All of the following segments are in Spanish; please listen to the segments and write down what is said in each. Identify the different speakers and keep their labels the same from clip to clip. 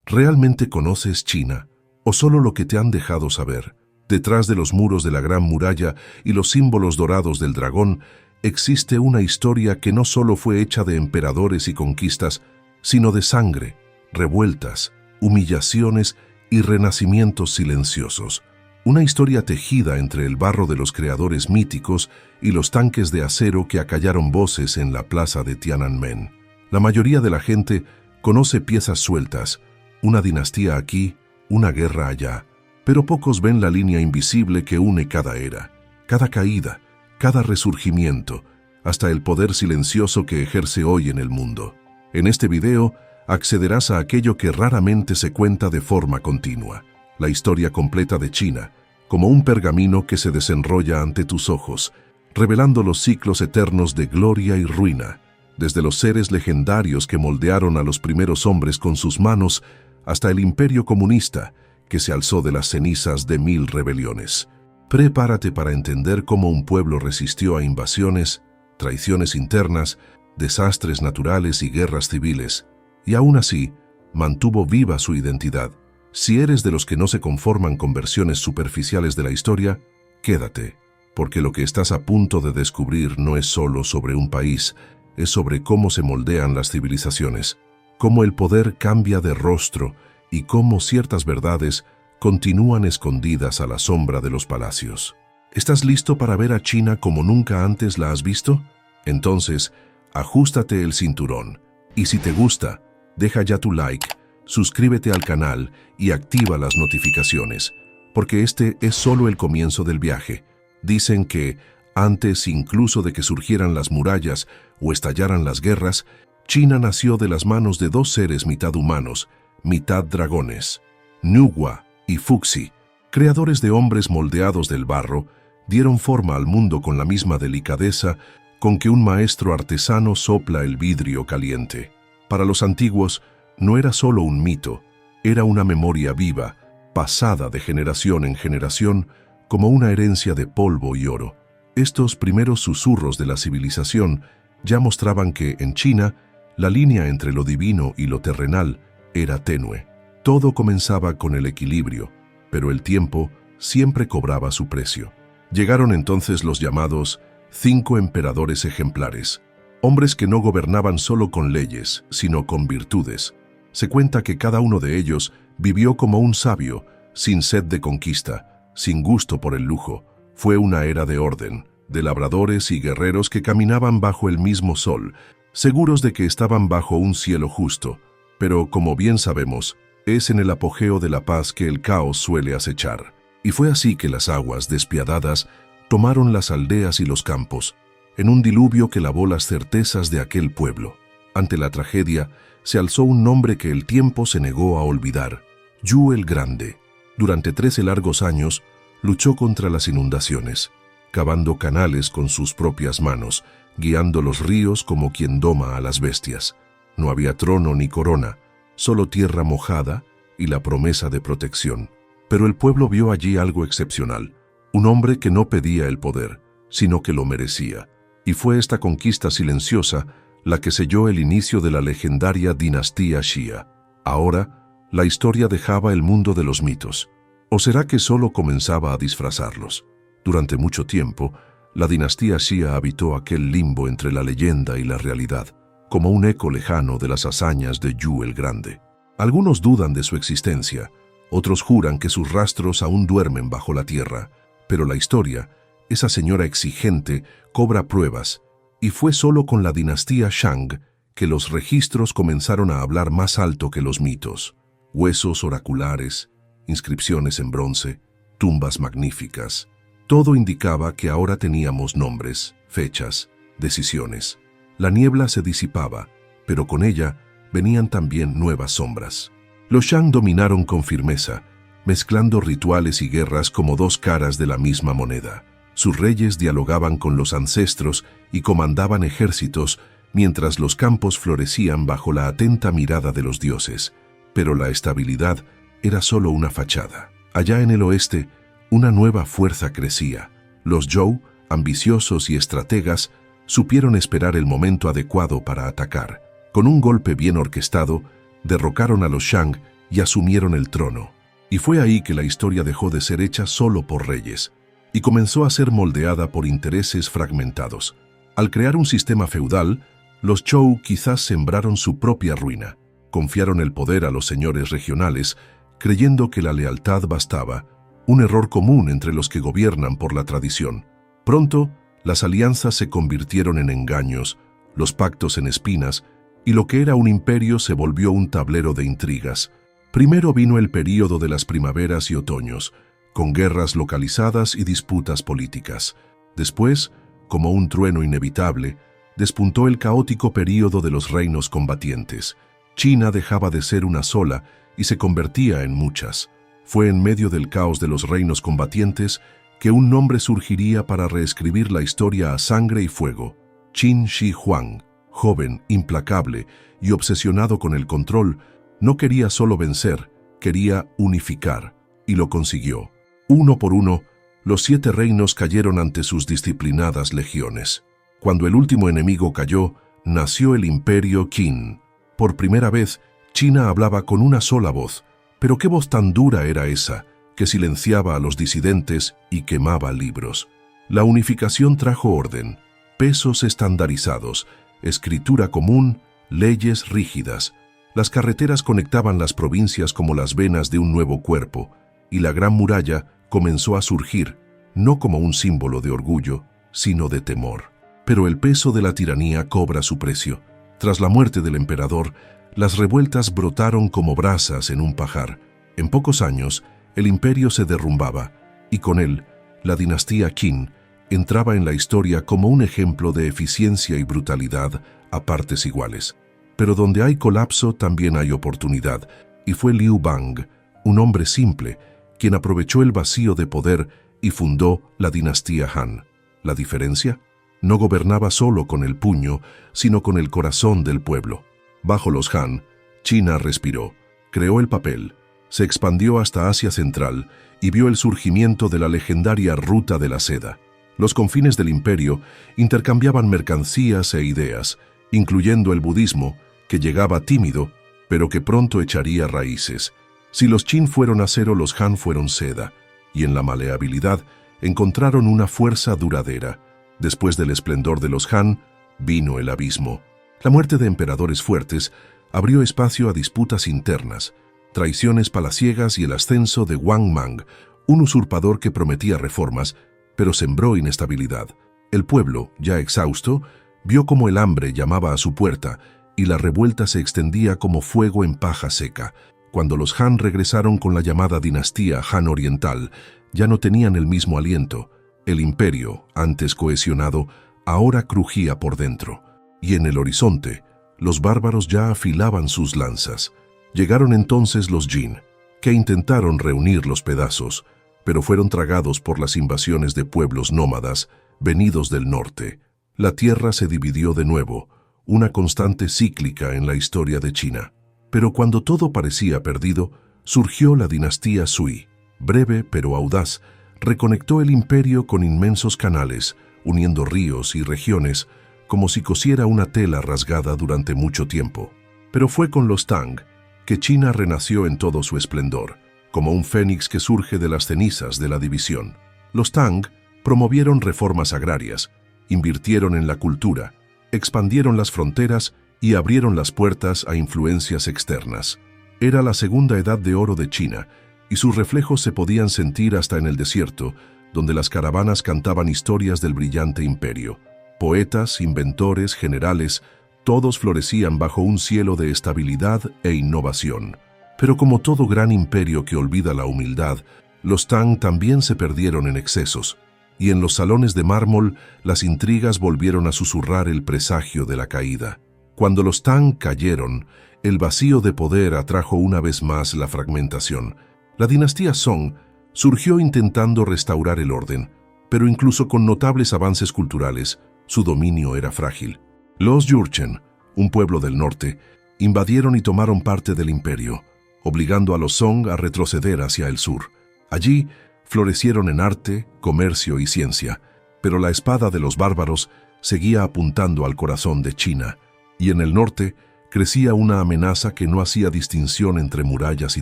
Speaker 1: ¿Realmente conoces China? ¿O solo lo que te han dejado saber? Detrás de los muros de la Gran Muralla y los símbolos dorados del dragón, existe una historia que no solo fue hecha de emperadores y conquistas, sino de sangre, revueltas, humillaciones y renacimientos silenciosos. Una historia tejida entre el barro de los creadores míticos y los tanques de acero que acallaron voces en la plaza de Tiananmen. La mayoría de la gente conoce piezas sueltas, una dinastía aquí, una guerra allá, pero pocos ven la línea invisible que une cada era, cada caída, cada resurgimiento, hasta el poder silencioso que ejerce hoy en el mundo. En este video accederás a aquello que raramente se cuenta de forma continua, la historia completa de China, como un pergamino que se desenrolla ante tus ojos, revelando los ciclos eternos de gloria y ruina, desde los seres legendarios que moldearon a los primeros hombres con sus manos, hasta el imperio comunista, que se alzó de las cenizas de 1000 rebeliones. Prepárate para entender cómo un pueblo resistió a invasiones, traiciones internas, desastres naturales y guerras civiles, y aún así mantuvo viva su identidad. Si eres de los que no se conforman con versiones superficiales de la historia, quédate, porque lo que estás a punto de descubrir no es solo sobre un país, es sobre cómo se moldean las civilizaciones, cómo el poder cambia de rostro y cómo ciertas verdades continúan escondidas a la sombra de los palacios. ¿Estás listo para ver a China como nunca antes la has visto? Entonces, ajústate el cinturón. Y si te gusta, deja ya tu like, suscríbete al canal y activa las notificaciones, porque este es solo el comienzo del viaje. Dicen que, antes incluso de que surgieran las murallas o estallaran las guerras, China nació de las manos de dos seres mitad humanos, mitad dragones. Nügua y Fuxi, creadores de hombres moldeados del barro, dieron forma al mundo con la misma delicadeza con que un maestro artesano sopla el vidrio caliente. Para los antiguos, no era solo un mito, era una memoria viva, pasada de generación en generación, como una herencia de polvo y oro. Estos primeros susurros de la civilización ya mostraban que, en China, la línea entre lo divino y lo terrenal era tenue. Todo comenzaba con el equilibrio, pero el tiempo siempre cobraba su precio. Llegaron entonces los llamados 5 emperadores ejemplares, hombres que no gobernaban solo con leyes, sino con virtudes. Se cuenta que cada uno de ellos vivió como un sabio, sin sed de conquista, sin gusto por el lujo. Fue una era de orden, de labradores y guerreros que caminaban bajo el mismo sol, seguros de que estaban bajo un cielo justo. Pero, como bien sabemos, es en el apogeo de la paz que el caos suele acechar. Y fue así que las aguas despiadadas tomaron las aldeas y los campos, en un diluvio que lavó las certezas de aquel pueblo. Ante la tragedia, se alzó un nombre que el tiempo se negó a olvidar: Yu el Grande. Durante 13 largos años, luchó contra las inundaciones, cavando canales con sus propias manos, guiando los ríos como quien doma a las bestias. No había trono ni corona, solo tierra mojada y la promesa de protección. Pero el pueblo vio allí algo excepcional, un hombre que no pedía el poder, sino que lo merecía. Y fue esta conquista silenciosa la que selló el inicio de la legendaria dinastía Xia. Ahora, la historia dejaba el mundo de los mitos. ¿O será que solo comenzaba a disfrazarlos? Durante mucho tiempo, la dinastía Xia habitó aquel limbo entre la leyenda y la realidad, como un eco lejano de las hazañas de Yu el Grande. Algunos dudan de su existencia, otros juran que sus rastros aún duermen bajo la tierra, pero la historia, esa señora exigente, cobra pruebas, y fue solo con la dinastía Shang que los registros comenzaron a hablar más alto que los mitos. Huesos oraculares, inscripciones en bronce, tumbas magníficas. Todo indicaba que ahora teníamos nombres, fechas, decisiones. La niebla se disipaba, pero con ella venían también nuevas sombras. Los Shang dominaron con firmeza, mezclando rituales y guerras como dos caras de la misma moneda. Sus reyes dialogaban con los ancestros y comandaban ejércitos, mientras los campos florecían bajo la atenta mirada de los dioses. Pero la estabilidad era solo una fachada. Allá en el oeste, una nueva fuerza crecía. Los Zhou, ambiciosos y estrategas, supieron esperar el momento adecuado para atacar. Con un golpe bien orquestado, derrocaron a los Shang y asumieron el trono. Y fue ahí que la historia dejó de ser hecha solo por reyes y comenzó a ser moldeada por intereses fragmentados. Al crear un sistema feudal, los Zhou quizás sembraron su propia ruina. Confiaron el poder a los señores regionales, creyendo que la lealtad bastaba, un error común entre los que gobiernan por la tradición. Pronto, las alianzas se convirtieron en engaños, los pactos en espinas, y lo que era un imperio se volvió un tablero de intrigas. Primero vino el período de las primaveras y otoños, con guerras localizadas y disputas políticas. Después, como un trueno inevitable, despuntó el caótico período de los reinos combatientes. China dejaba de ser una sola y se convertía en muchas. Fue en medio del caos de los reinos combatientes que un nombre surgiría para reescribir la historia a sangre y fuego: Qin Shi Huang. Joven, implacable y obsesionado con el control, no quería solo vencer, quería unificar, y lo consiguió. Uno por uno, los 7 reinos cayeron ante sus disciplinadas legiones. Cuando el último enemigo cayó, nació el imperio Qin. Por primera vez, China hablaba con una sola voz, pero qué voz tan dura era esa, que silenciaba a los disidentes y quemaba libros. La unificación trajo orden, pesos estandarizados, escritura común, leyes rígidas. Las carreteras conectaban las provincias como las venas de un nuevo cuerpo, y la Gran Muralla comenzó a surgir, no como un símbolo de orgullo, sino de temor. Pero el peso de la tiranía cobra su precio. Tras la muerte del emperador, las revueltas brotaron como brasas en un pajar. En pocos años, el imperio se derrumbaba, y con él, la dinastía Qin entraba en la historia como un ejemplo de eficiencia y brutalidad a partes iguales. Pero donde hay colapso también hay oportunidad, y fue Liu Bang, un hombre simple, quien aprovechó el vacío de poder y fundó la dinastía Han. ¿La diferencia? No gobernaba solo con el puño, sino con el corazón del pueblo. Bajo los Han, China respiró, creó el papel, se expandió hasta Asia Central y vio el surgimiento de la legendaria Ruta de la Seda. Los confines del imperio intercambiaban mercancías e ideas, incluyendo el budismo, que llegaba tímido, pero que pronto echaría raíces. Si los Qin fueron acero, los Han fueron seda, y en la maleabilidad encontraron una fuerza duradera. Después del esplendor de los Han, vino el abismo. La muerte de emperadores fuertes abrió espacio a disputas internas, traiciones palaciegas y el ascenso de Wang Mang, un usurpador que prometía reformas, pero sembró inestabilidad. El pueblo, ya exhausto, vio cómo el hambre llamaba a su puerta y la revuelta se extendía como fuego en paja seca. Cuando los Han regresaron con la llamada dinastía Han Oriental, ya no tenían el mismo aliento. El imperio, antes cohesionado, ahora crujía por dentro. Y en el horizonte, los bárbaros ya afilaban sus lanzas. Llegaron entonces los Jin, que intentaron reunir los pedazos, pero fueron tragados por las invasiones de pueblos nómadas venidos del norte. La tierra se dividió de nuevo, una constante cíclica en la historia de China. Pero cuando todo parecía perdido, surgió la dinastía Sui. Breve pero audaz, reconectó el imperio con inmensos canales, uniendo ríos y regiones, como si cosiera una tela rasgada durante mucho tiempo. Pero fue con los Tang que China renació en todo su esplendor, como un fénix que surge de las cenizas de la división. Los Tang promovieron reformas agrarias, invirtieron en la cultura, expandieron las fronteras y abrieron las puertas a influencias externas. Era la segunda edad de oro de China, y sus reflejos se podían sentir hasta en el desierto, donde las caravanas cantaban historias del brillante imperio. Poetas, inventores, generales, todos florecían bajo un cielo de estabilidad e innovación. Pero como todo gran imperio que olvida la humildad, los Tang también se perdieron en excesos, y en los salones de mármol las intrigas volvieron a susurrar el presagio de la caída. Cuando los Tang cayeron, el vacío de poder atrajo una vez más la fragmentación. La dinastía Song surgió intentando restaurar el orden, pero incluso con notables avances culturales, su dominio era frágil. Los Jurchen, un pueblo del norte, invadieron y tomaron parte del imperio, obligando a los Song a retroceder hacia el sur. Allí florecieron en arte, comercio y ciencia, pero la espada de los bárbaros seguía apuntando al corazón de China, y en el norte crecía una amenaza que no hacía distinción entre murallas y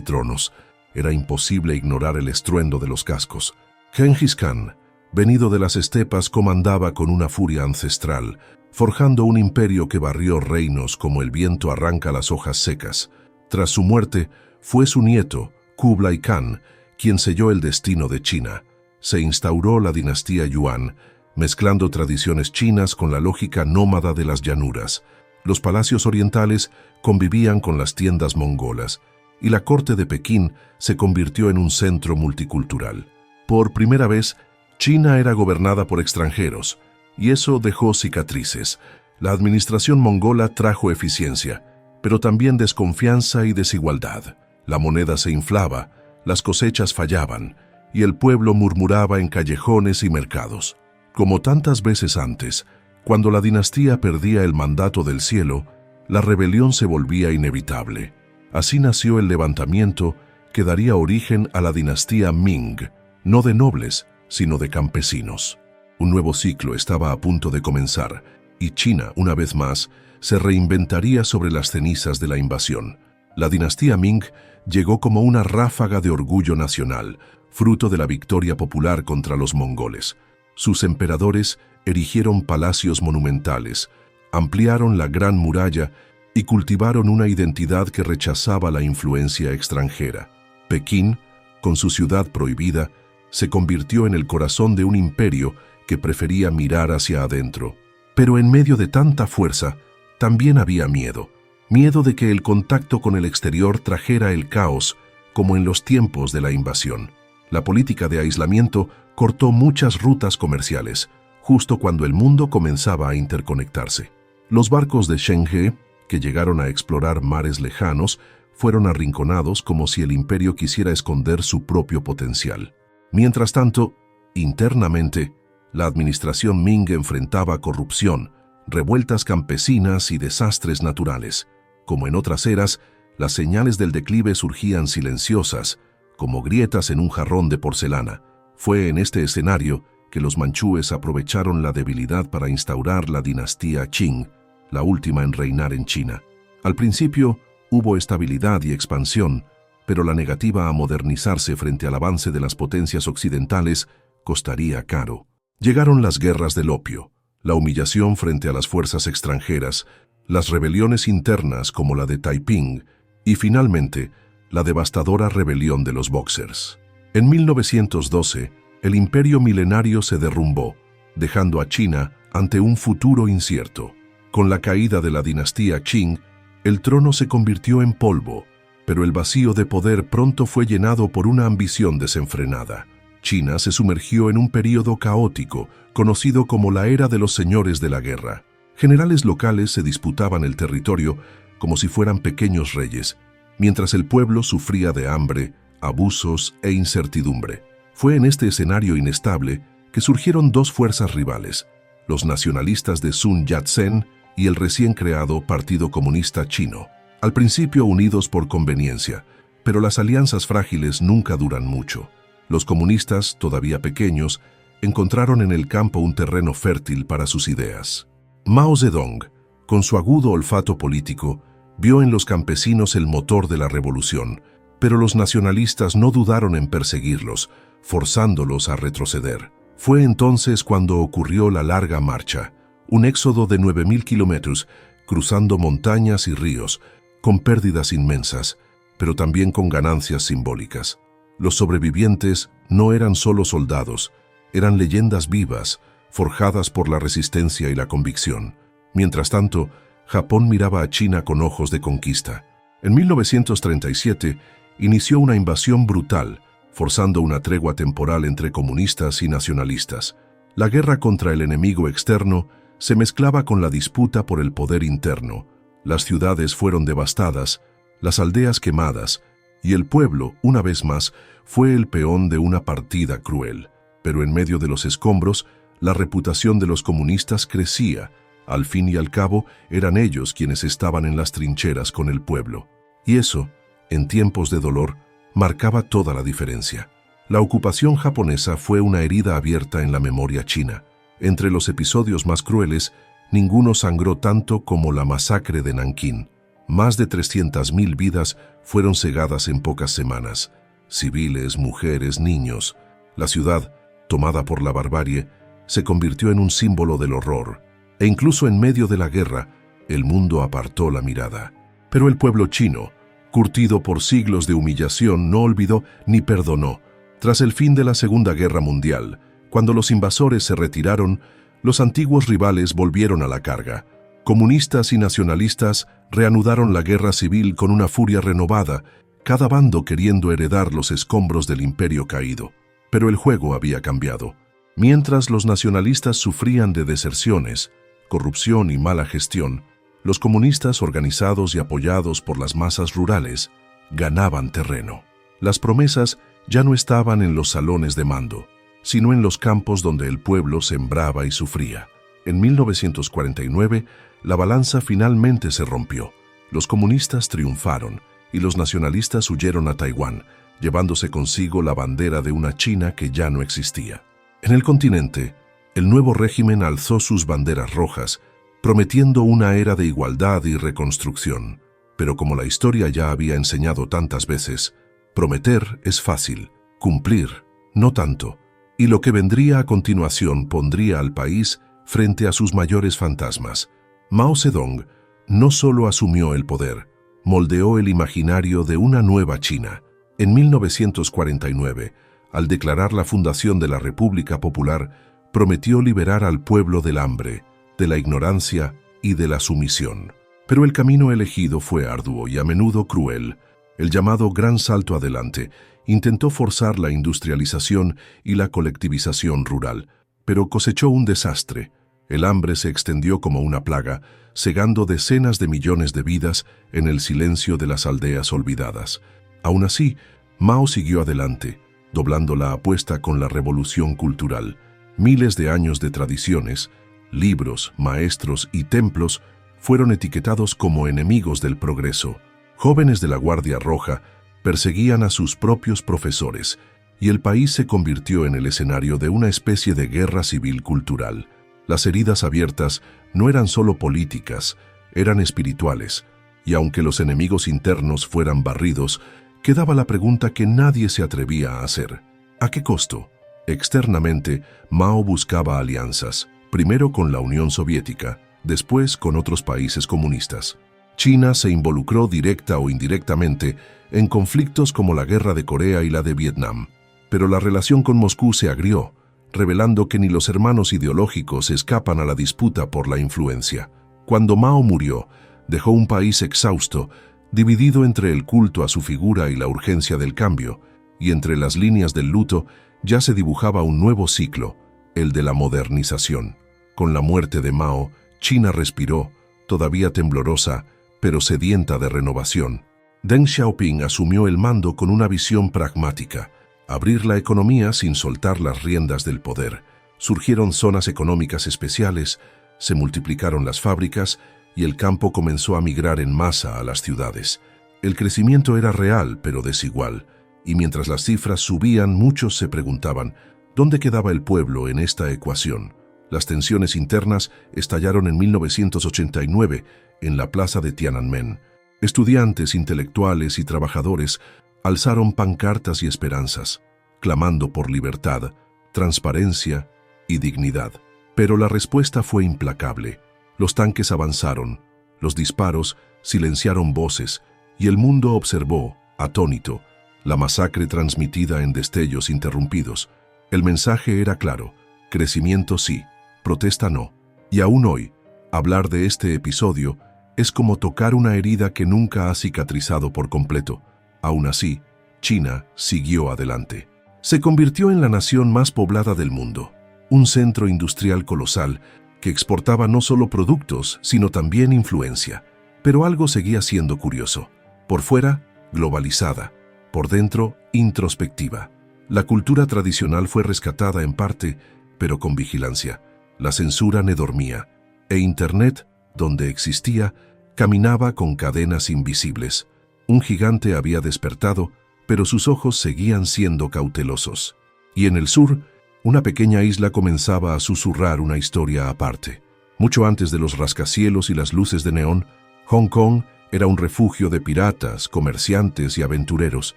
Speaker 1: tronos. Era imposible ignorar el estruendo de los cascos. Genghis Khan, venido de las estepas, comandaba con una furia ancestral, forjando un imperio que barrió reinos como el viento arranca las hojas secas. Tras su muerte, fue su nieto, Kublai Khan, quien selló el destino de China. Se instauró la dinastía Yuan, mezclando tradiciones chinas con la lógica nómada de las llanuras. Los palacios orientales convivían con las tiendas mongolas, y la corte de Pekín se convirtió en un centro multicultural. Por primera vez, China era gobernada por extranjeros, y eso dejó cicatrices. La administración mongola trajo eficiencia, pero también desconfianza y desigualdad. La moneda se inflaba, las cosechas fallaban, y el pueblo murmuraba en callejones y mercados. Como tantas veces antes, cuando la dinastía perdía el mandato del cielo, la rebelión se volvía inevitable. Así nació el levantamiento que daría origen a la dinastía Ming, no de nobles, sino de campesinos. Un nuevo ciclo estaba a punto de comenzar, y China, una vez más, se reinventaría sobre las cenizas de la invasión. La dinastía Ming llegó como una ráfaga de orgullo nacional, fruto de la victoria popular contra los mongoles. Sus emperadores erigieron palacios monumentales, ampliaron la Gran Muralla y cultivaron una identidad que rechazaba la influencia extranjera. Pekín, con su ciudad prohibida, se convirtió en el corazón de un imperio que prefería mirar hacia adentro. Pero en medio de tanta fuerza, también había miedo. Miedo de que el contacto con el exterior trajera el caos, como en los tiempos de la invasión. La política de aislamiento cortó muchas rutas comerciales, justo cuando el mundo comenzaba a interconectarse. Los barcos de Shenge, que llegaron a explorar mares lejanos, fueron arrinconados como si el imperio quisiera esconder su propio potencial. Mientras tanto, internamente, la administración Ming enfrentaba corrupción, revueltas campesinas y desastres naturales. Como en otras eras, las señales del declive surgían silenciosas, como grietas en un jarrón de porcelana. Fue en este escenario que los manchúes aprovecharon la debilidad para instaurar la dinastía Qing, la última en reinar en China. Al principio, hubo estabilidad y expansión, pero la negativa a modernizarse frente al avance de las potencias occidentales costaría caro. Llegaron las guerras del opio, la humillación frente a las fuerzas extranjeras, las rebeliones internas como la de Taiping y, finalmente, la devastadora rebelión de los Boxers. En 1912, el imperio milenario se derrumbó, dejando a China ante un futuro incierto. Con la caída de la dinastía Qing, el trono se convirtió en polvo, pero el vacío de poder pronto fue llenado por una ambición desenfrenada. China se sumergió en un período caótico, conocido como la era de los señores de la guerra. Generales locales se disputaban el territorio como si fueran pequeños reyes, mientras el pueblo sufría de hambre, abusos e incertidumbre. Fue en este escenario inestable que surgieron dos fuerzas rivales, los nacionalistas de Sun Yat-sen y el recién creado Partido Comunista Chino, al principio unidos por conveniencia, pero las alianzas frágiles nunca duran mucho. Los comunistas, todavía pequeños, encontraron en el campo un terreno fértil para sus ideas. Mao Zedong, con su agudo olfato político, vio en los campesinos el motor de la revolución, pero los nacionalistas no dudaron en perseguirlos, forzándolos a retroceder. Fue entonces cuando ocurrió la Larga Marcha, un éxodo de 9.000 kilómetros, cruzando montañas y ríos, con pérdidas inmensas, pero también con ganancias simbólicas. Los sobrevivientes no eran solo soldados, eran leyendas vivas, forjadas por la resistencia y la convicción. Mientras tanto, Japón miraba a China con ojos de conquista. En 1937, inició una invasión brutal, forzando una tregua temporal entre comunistas y nacionalistas. La guerra contra el enemigo externo se mezclaba con la disputa por el poder interno. Las ciudades fueron devastadas, las aldeas quemadas, y el pueblo, una vez más, fue el peón de una partida cruel. Pero en medio de los escombros, la reputación de los comunistas crecía. Al fin y al cabo, eran ellos quienes estaban en las trincheras con el pueblo. Y eso, en tiempos de dolor, marcaba toda la diferencia. La ocupación japonesa fue una herida abierta en la memoria china. Entre los episodios más crueles, ninguno sangró tanto como la masacre de Nankín. Más de 300.000 vidas fueron cegadas en pocas semanas. Civiles, mujeres, niños. La ciudad, tomada por la barbarie, se convirtió en un símbolo del horror. E incluso en medio de la guerra, el mundo apartó la mirada. Pero el pueblo chino, curtido por siglos de humillación, no olvidó ni perdonó. Tras el fin de la Segunda Guerra Mundial, cuando los invasores se retiraron, los antiguos rivales volvieron a la carga. Comunistas y nacionalistas reanudaron la guerra civil con una furia renovada, cada bando queriendo heredar los escombros del imperio caído. Pero el juego había cambiado. Mientras los nacionalistas sufrían de deserciones, corrupción y mala gestión, los comunistas, organizados y apoyados por las masas rurales, ganaban terreno. Las promesas ya no estaban en los salones de mando, sino en los campos donde el pueblo sembraba y sufría. En 1949, la balanza finalmente se rompió. Los comunistas triunfaron y los nacionalistas huyeron a Taiwán, llevándose consigo la bandera de una China que ya no existía. En el continente, el nuevo régimen alzó sus banderas rojas, prometiendo una era de igualdad y reconstrucción. Pero como la historia ya había enseñado tantas veces, prometer es fácil, cumplir no tanto, y lo que vendría a continuación pondría al país frente a sus mayores fantasmas. Mao Zedong no solo asumió el poder, moldeó el imaginario de una nueva China. En 1949, al declarar la fundación de la República Popular, prometió liberar al pueblo del hambre, de la ignorancia y de la sumisión. Pero el camino elegido fue arduo y a menudo cruel. El llamado Gran Salto Adelante intentó forzar la industrialización y la colectivización rural, pero cosechó un desastre. El hambre se extendió como una plaga, cegando decenas de millones de vidas en el silencio de las aldeas olvidadas. Aún así, Mao siguió adelante, doblando la apuesta con la revolución cultural. Miles de años de tradiciones, libros, maestros y templos fueron etiquetados como enemigos del progreso. Jóvenes de la Guardia Roja perseguían a sus propios profesores y el país se convirtió en el escenario de una especie de guerra civil cultural. Las heridas abiertas no eran solo políticas, eran espirituales, y aunque los enemigos internos fueran barridos, quedaba la pregunta que nadie se atrevía a hacer. ¿A qué costo? Externamente, Mao buscaba alianzas, primero con la Unión Soviética, después con otros países comunistas. China se involucró directa o indirectamente en conflictos como la Guerra de Corea y la de Vietnam, pero la relación con Moscú se agrió, revelando que ni los hermanos ideológicos escapan a la disputa por la influencia. Cuando Mao murió, dejó un país exhausto, dividido entre el culto a su figura y la urgencia del cambio, y entre las líneas del luto ya se dibujaba un nuevo ciclo, el de la modernización. Con la muerte de Mao, China respiró, todavía temblorosa, pero sedienta de renovación. Deng Xiaoping asumió el mando con una visión pragmática: abrir la economía sin soltar las riendas del poder. Surgieron zonas económicas especiales, se multiplicaron las fábricas y el campo comenzó a migrar en masa a las ciudades. El crecimiento era real, pero desigual, y mientras las cifras subían, muchos se preguntaban, ¿dónde quedaba el pueblo en esta ecuación? Las tensiones internas estallaron en 1989 en la plaza de Tiananmen. Estudiantes, intelectuales y trabajadores alzaron pancartas y esperanzas, clamando por libertad, transparencia y dignidad. Pero la respuesta fue implacable. Los tanques avanzaron, los disparos silenciaron voces y el mundo observó, atónito, la masacre transmitida en destellos interrumpidos. El mensaje era claro: crecimiento sí, protesta no. Y aún hoy, hablar de este episodio es como tocar una herida que nunca ha cicatrizado por completo. Aún así, China siguió adelante. Se convirtió en la nación más poblada del mundo, un centro industrial colosal que exportaba no solo productos, sino también influencia. Pero algo seguía siendo curioso. Por fuera, globalizada; por dentro, introspectiva. La cultura tradicional fue rescatada en parte, pero con vigilancia. La censura no dormía, e Internet, donde existía, caminaba con cadenas invisibles. Un gigante había despertado, pero sus ojos seguían siendo cautelosos. Y en el sur, una pequeña isla comenzaba a susurrar una historia aparte. Mucho antes de los rascacielos y las luces de neón, Hong Kong Era un refugio de piratas, comerciantes y aventureros.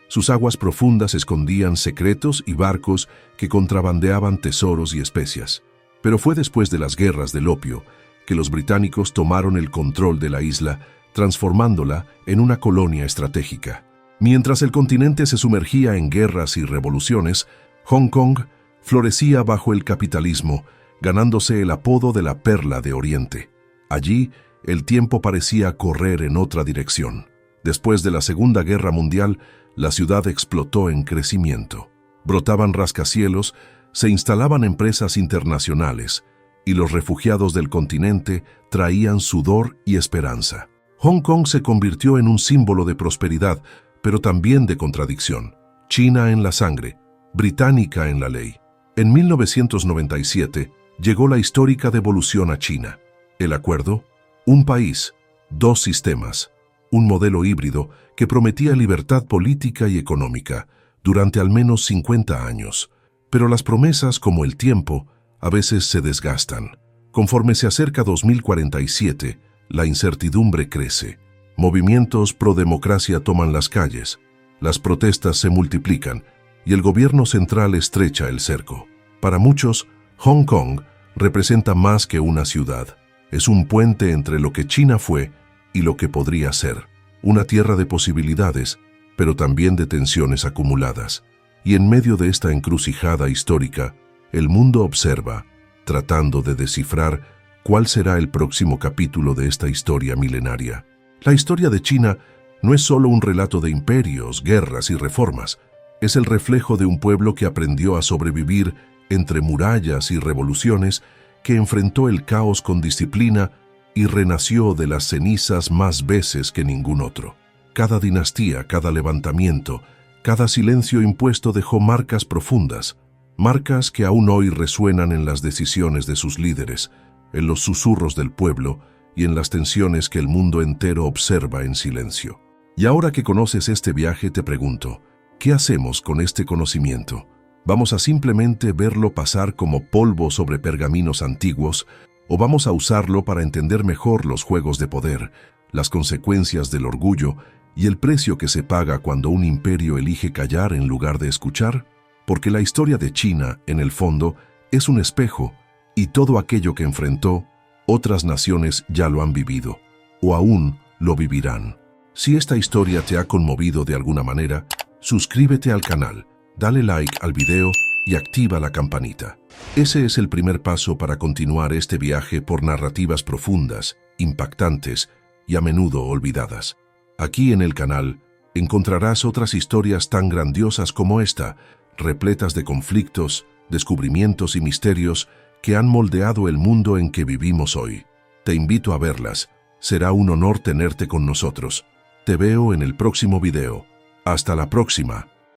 Speaker 1: Sus aguas profundas escondían secretos y barcos que contrabandeaban tesoros y especias. Pero fue después de las guerras del opio que los británicos tomaron el control de la isla, transformándola en una colonia estratégica. Mientras el continente se sumergía en guerras y revoluciones, Hong Kong florecía bajo el capitalismo, ganándose el apodo de la Perla de Oriente. Allí, el tiempo parecía correr en otra dirección. Después de la Segunda Guerra Mundial, la ciudad explotó en crecimiento. Brotaban rascacielos, se instalaban empresas internacionales, y los refugiados del continente traían sudor y esperanza. Hong Kong se convirtió en un símbolo de prosperidad, pero también de contradicción. China en la sangre, británica en la ley. En 1997 llegó la histórica devolución a China. El acuerdo: un país, dos sistemas, un modelo híbrido que prometía libertad política y económica durante al menos 50 años. Pero las promesas, como el tiempo, a veces se desgastan. Conforme se acerca 2047, la incertidumbre crece. Movimientos pro democracia toman las calles, las protestas se multiplican y el gobierno central estrecha el cerco. Para muchos, Hong Kong representa más que una ciudad. Es un puente entre lo que China fue y lo que podría ser. Una tierra de posibilidades, pero también de tensiones acumuladas. Y en medio de esta encrucijada histórica, el mundo observa, tratando de descifrar cuál será el próximo capítulo de esta historia milenaria. La historia de China no es solo un relato de imperios, guerras y reformas. Es el reflejo de un pueblo que aprendió a sobrevivir entre murallas y revoluciones, que enfrentó el caos con disciplina y renació de las cenizas más veces que ningún otro. Cada dinastía, cada levantamiento, cada silencio impuesto dejó marcas profundas, marcas que aún hoy resuenan en las decisiones de sus líderes, en los susurros del pueblo y en las tensiones que el mundo entero observa en silencio. Y ahora que conoces este viaje, te pregunto, ¿qué hacemos con este conocimiento? ¿Vamos a simplemente verlo pasar como polvo sobre pergaminos antiguos, o vamos a usarlo para entender mejor los juegos de poder, las consecuencias del orgullo y el precio que se paga cuando un imperio elige callar en lugar de escuchar? Porque la historia de China, en el fondo, es un espejo, y todo aquello que enfrentó, otras naciones ya lo han vivido, o aún lo vivirán. Si esta historia te ha conmovido de alguna manera, suscríbete al canal, dale like al video y activa la campanita. Ese es el primer paso para continuar este viaje por narrativas profundas, impactantes y a menudo olvidadas. Aquí en el canal encontrarás otras historias tan grandiosas como esta, repletas de conflictos, descubrimientos y misterios que han moldeado el mundo en que vivimos hoy. Te invito a verlas. Será un honor tenerte con nosotros. Te veo en el próximo video. Hasta la próxima.